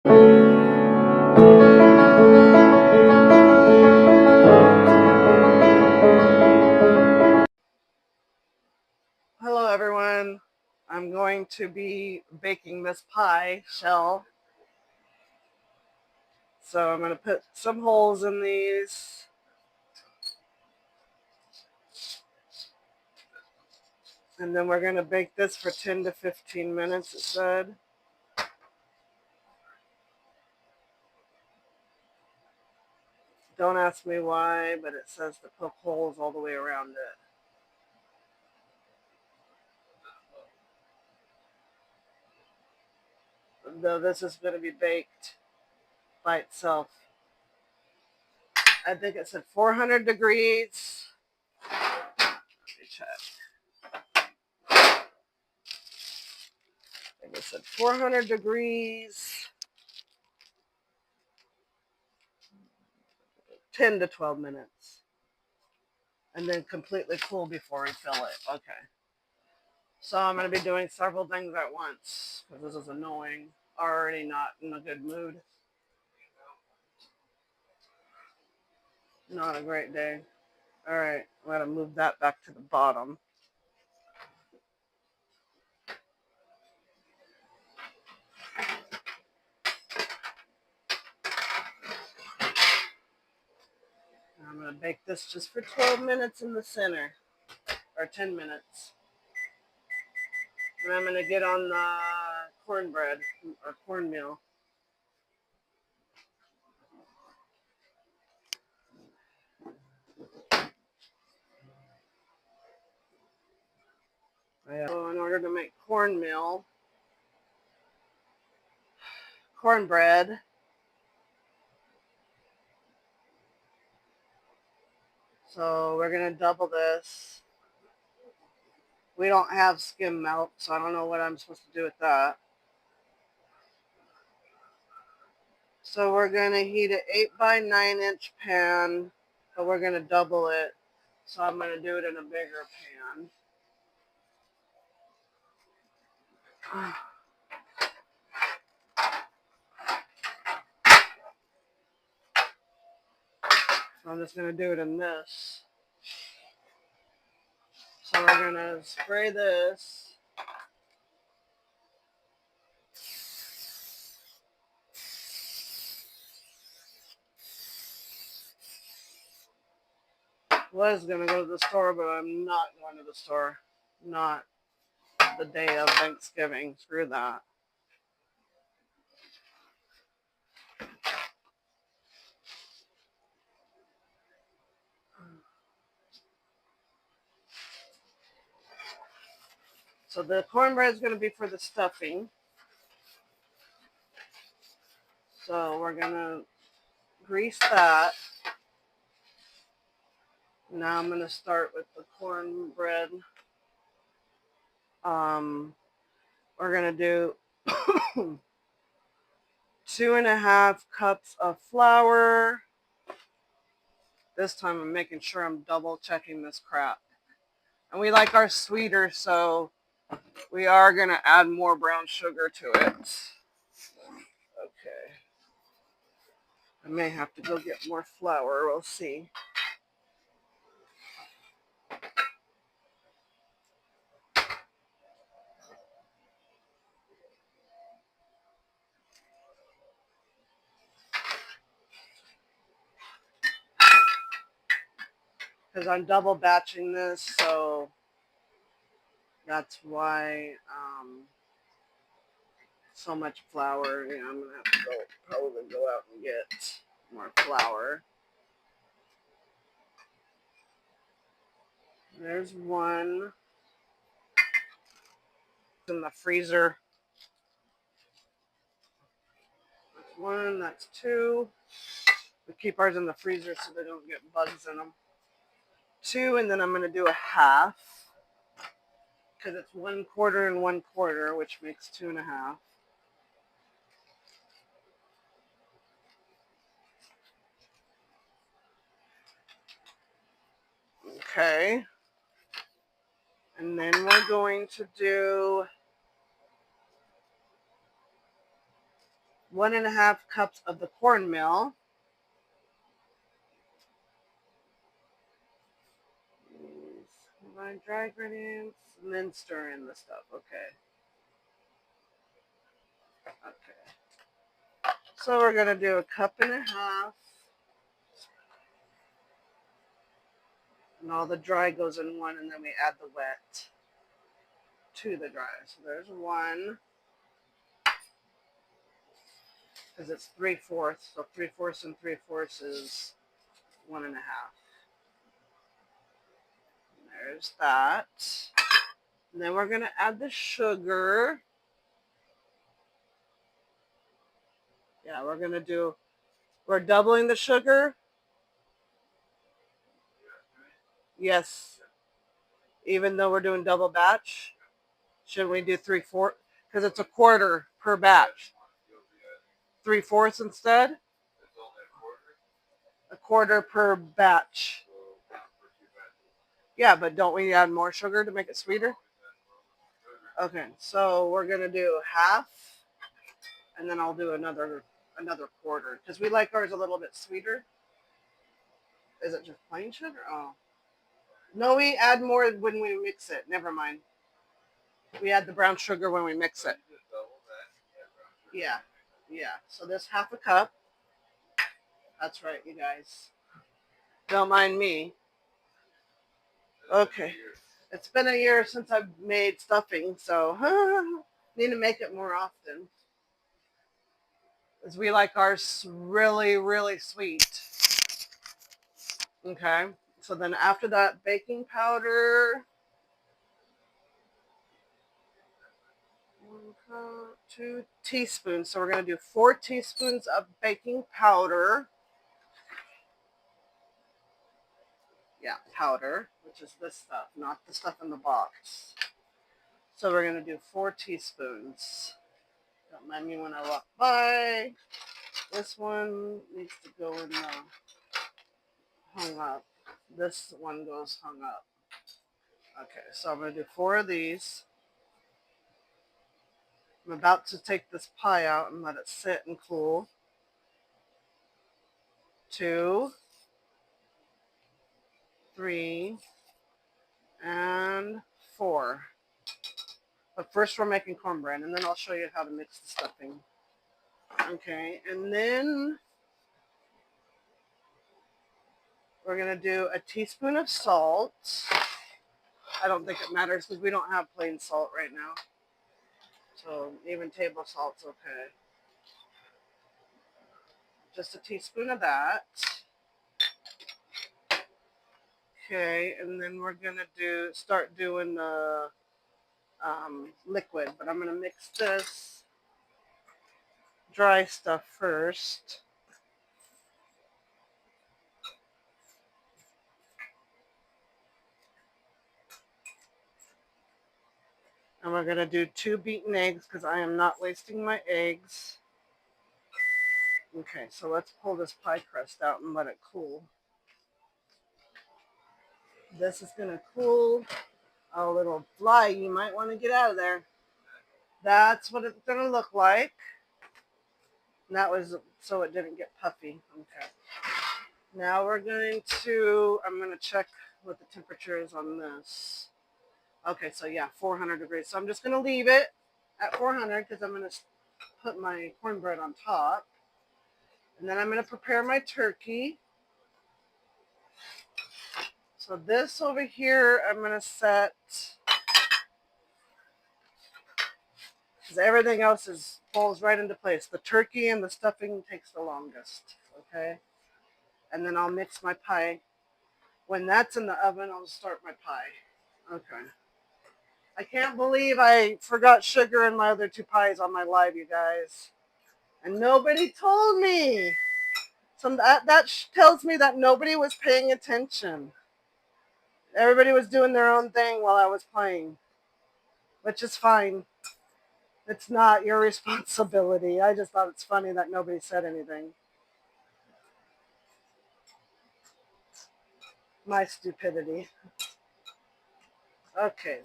Hello everyone, I'm going to be baking this pie shell. So I'm going to put some holes in these. And then we're going to bake this for 10 to 15 minutes, it said. Don't ask me why, but it says to poke holes all the way around it. Though this is going to be baked by itself. I think it said 400 degrees. Let me check. I think it said 400 degrees. 10 to 12 minutes. And then completely cool before we fill it. Okay. So I'm going to be doing several things at once because this is annoying. Already not in a good mood. Not a great day. Alright, I'm going to move that back to the bottom. I'm going to bake this just for 12 minutes in the center. Or 10 minutes. And I'm going to get on the cornbread or cornmeal. So in order to make cornbread, so we're going to double this. We don't have skim milk, so I don't know what I'm supposed to do with that. So we're going to heat an 8 by 9 inch pan, but we're going to double it. So I'm going to do it in a bigger pan. So I'm just going to do it in this. So we're going to spray this. Was going to go to the store, but I'm not going to the store. Not the day of Thanksgiving. Screw that. So the cornbread is going to be for the stuffing. So we're going to grease that. Now I'm going to start with the cornbread. We're going to do 2.5 cups of flour. This time I'm making sure I'm double checking this crap. And we like our sweeter, so we are going to add more brown sugar to it. Okay. I may have to go get more flour. We'll see. Because I'm double batching this, so that's why so much flour. You know, I'm going to have to probably go out and get more flour. There's one. It's in the freezer. That's one, that's two. We keep ours in the freezer so they don't get bugs in them. 2, and then I'm going to do a half. Because it's 1/4 and 1/4, which makes 2.5. Okay. And then we're going to do 1.5 cups of the cornmeal. Combine dry ingredients and then stir in the stuff. Okay. Okay. So we're going to do 1.5 cups. And all the dry goes in one, and then we add the wet to the dry. So there's 1. Because it's 3/4. So 3/4 and 3/4 is 1.5. There's that. And then we're going to add the sugar. Yeah, we're doubling the sugar. Yes. Even though we're doing double batch, shouldn't we do 3/4? Because it's a quarter per batch. 3/4 instead? A quarter per batch. Yeah, but don't we add more sugar to make it sweeter? Okay, so we're going to do half, and then I'll do another quarter. Because we like ours a little bit sweeter. Is it just plain sugar? Oh. No, we add more when we mix it. Never mind. We add the brown sugar when we mix it. Yeah. Yeah. So this 1/2 cup. That's right, you guys. Don't mind me. Okay. It's been a year since I've made stuffing, so need to make it more often. Because we like ours really, really sweet. Okay. So then after that, baking powder. 2 teaspoons. So we're going to do 4 teaspoons of baking powder. Yeah, powder, which is this stuff, not the stuff in the box. So we're going to do 4 teaspoons. Don't mind me when I walk by. This one needs to go in the hung up. This one goes hung up. Okay, so I'm going to do 4 of these. I'm about to take this pie out and let it sit and cool. 2, 3, and 4. But first we're making cornbread, and then I'll show you how to mix the stuffing. Okay, and then we're going to do a teaspoon of salt. I don't think it matters because we don't have plain salt right now. So even table salt's okay. Just a teaspoon of that. Okay, and then we're going to start doing the liquid. But I'm going to mix this dry stuff first. And we're going to do 2 beaten eggs because I am not wasting my eggs. Okay, so let's pull this pie crust out and let it cool. This is going to cool. Oh, little fly, you might want to get out of there. That's what it's going to look like. And that was so it didn't get puffy. Okay. Now I'm going to check what the temperature is on this. Okay, so yeah, 400 degrees. So I'm just going to leave it at 400 because I'm going to put my cornbread on top. And then I'm going to prepare my turkey. So this over here, I'm going to set, because everything else falls right into place. The turkey and the stuffing takes the longest, okay? And then I'll mix my pie. When that's in the oven, I'll start my pie. Okay. I can't believe I forgot sugar in my other 2 pies on my live, you guys. And nobody told me. So that tells me that nobody was paying attention. Everybody was doing their own thing while I was playing, which is fine. It's not your responsibility. I just thought it's funny that nobody said anything. My stupidity. Okay,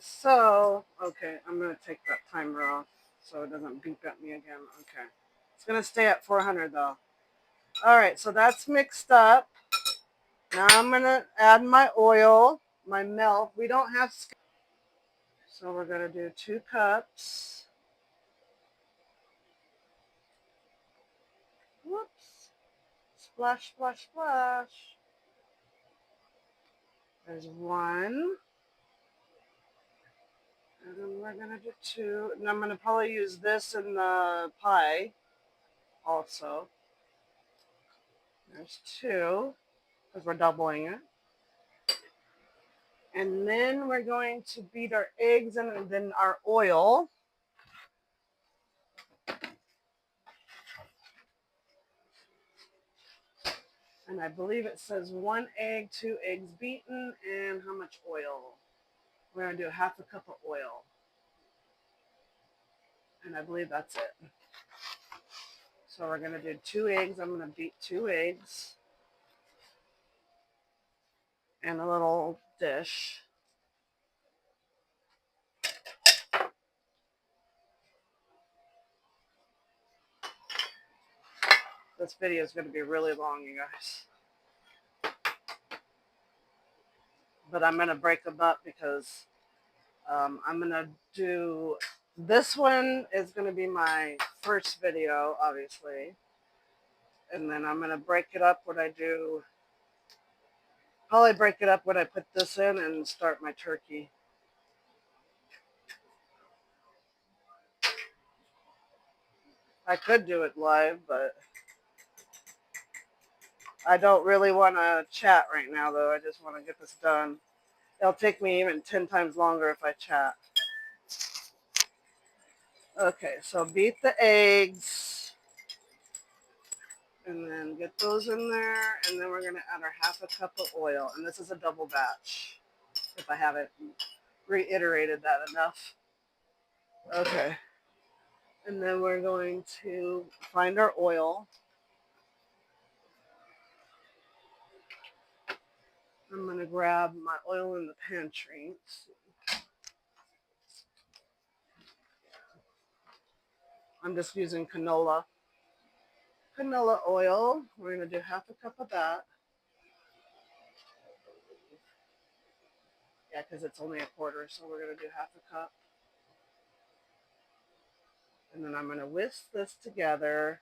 I'm going to take that timer off so it doesn't beep at me again. Okay. It's going to stay at 400 though. All right, so that's mixed up. Now I'm going to add my oil, my milk. We don't have, so we're going to do 2 cups. Whoops. Splash, splash, splash. There's 1. And then we're going to do 2. And I'm going to probably use this in the pie also. There's 2, because we're doubling it. And then we're going to beat our eggs and then our oil. And I believe it says 1 egg, 2 eggs beaten, and how much oil? We're going to do 1/2 cup of oil. And I believe that's it. So we're going to do 2 eggs. I'm going to beat 2 eggs in a little dish. This video is going to be really long, you guys. But I'm going to break them up because I'm going to do, this one is going to be my first video, obviously. And then I'm going to break it up when I do, probably break it up when I put this in and start my turkey. I could do it live, but I don't really want to chat right now, though. I just want to get this done. It'll take me even 10 times longer if I chat. Okay, so beat the eggs. And then get those in there. And then we're going to add our 1/2 cup of oil. And this is a double batch, if I haven't reiterated that enough. Okay. And then we're going to find our oil. I'm going to grab my oil in the pantry. I'm just using canola oil. We're going to do 1/2 cup of that. Yeah, because it's only a quarter, so we're going to do 1/2 cup. And then I'm going to whisk this together.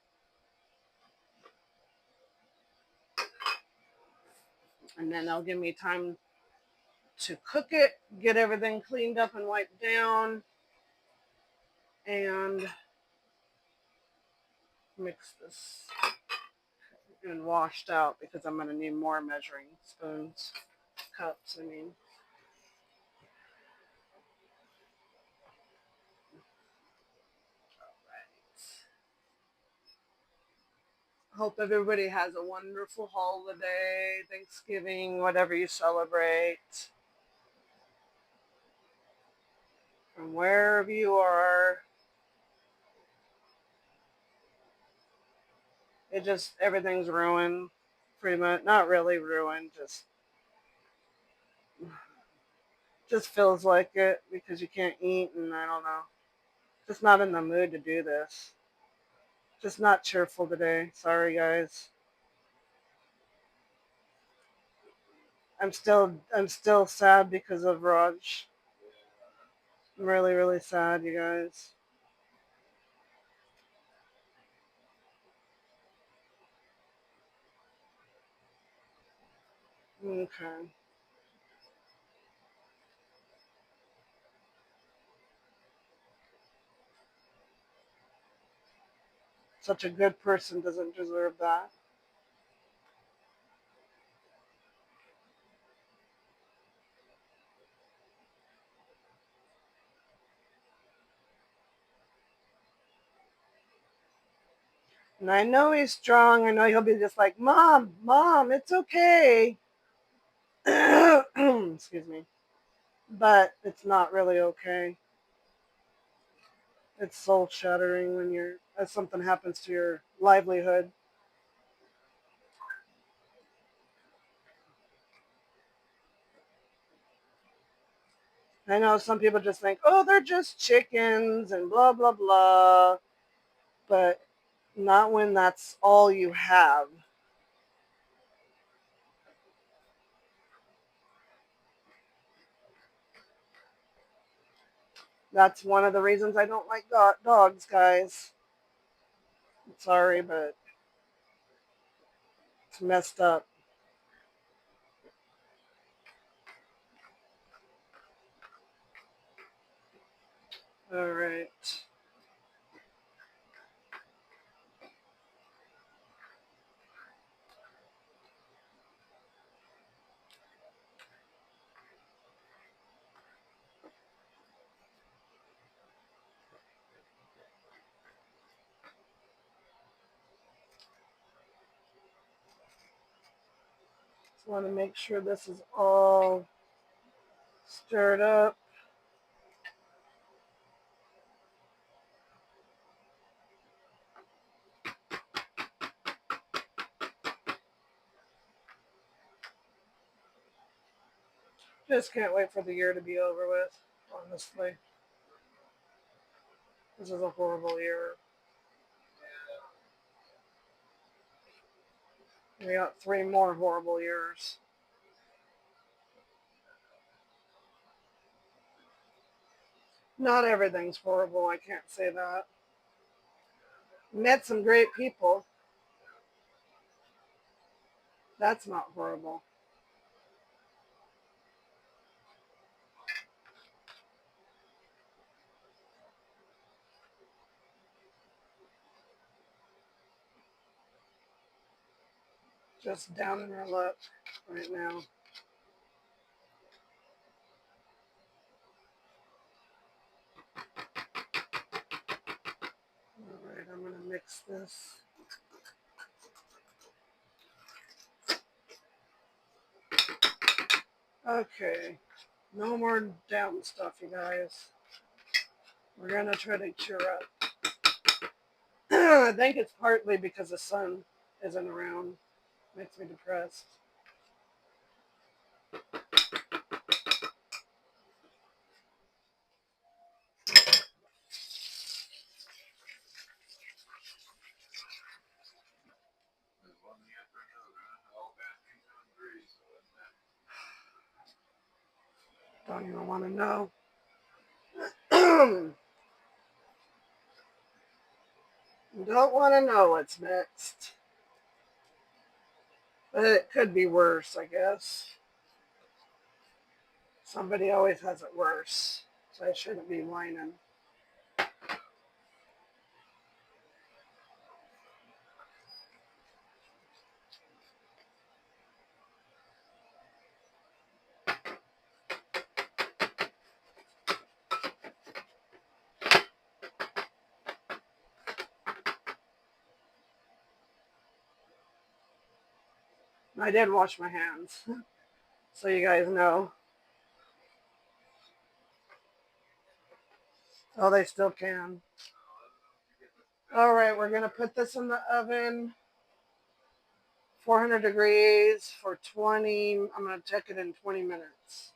And then that'll give me time to cook it, get everything cleaned up and wiped down, and mix this and washed out because I'm going to need more measuring spoons, cups, I mean. Hope everybody has a wonderful holiday, Thanksgiving, whatever you celebrate. From wherever you are. It just, everything's ruined, pretty much. Not really ruined, just feels like it because you can't eat, and I don't know. Just not in the mood to do this. Just not cheerful today. Sorry, guys. I'm still sad because of Raj. I'm really, really sad, you guys. Okay. Such a good person doesn't deserve that. And I know he's strong. I know he'll be just like, Mom, Mom, it's okay. Excuse me. But it's not really okay. It's soul shattering when something happens to your livelihood. I know some people just think, oh, they're just chickens and blah, blah, blah. But Not when that's all you have. That's one of the reasons I don't like dogs, guys. I'm sorry, but it's messed up. All right. Just want to make sure this is all stirred up. Just can't wait for the year to be over with, honestly. This is a horrible year. We got 3 more horrible years. Not everything's horrible, I can't say that. Met some great people. That's not horrible. Just down in her luck right now. Alright, I'm going to mix this. Okay, no more down stuff, you guys. We're going to try to cheer up. I think it's partly because the sun isn't around. Makes me depressed. Don't even want to know. Don't want to know what's next. But it could be worse, I guess. Somebody always has it worse. So I shouldn't be whining. I did wash my hands. So you guys know. Oh, they still can. All right, we're going to put this in the oven. 400 degrees for 20. I'm going to check it in 20 minutes.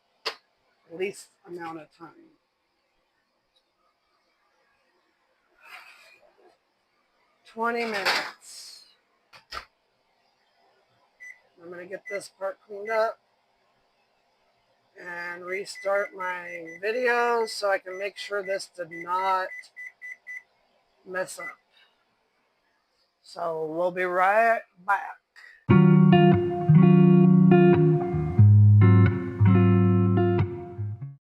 Least amount of time. 20 minutes. I'm going to get this part cleaned up and restart my video so I can make sure this did not mess up. So we'll be right back.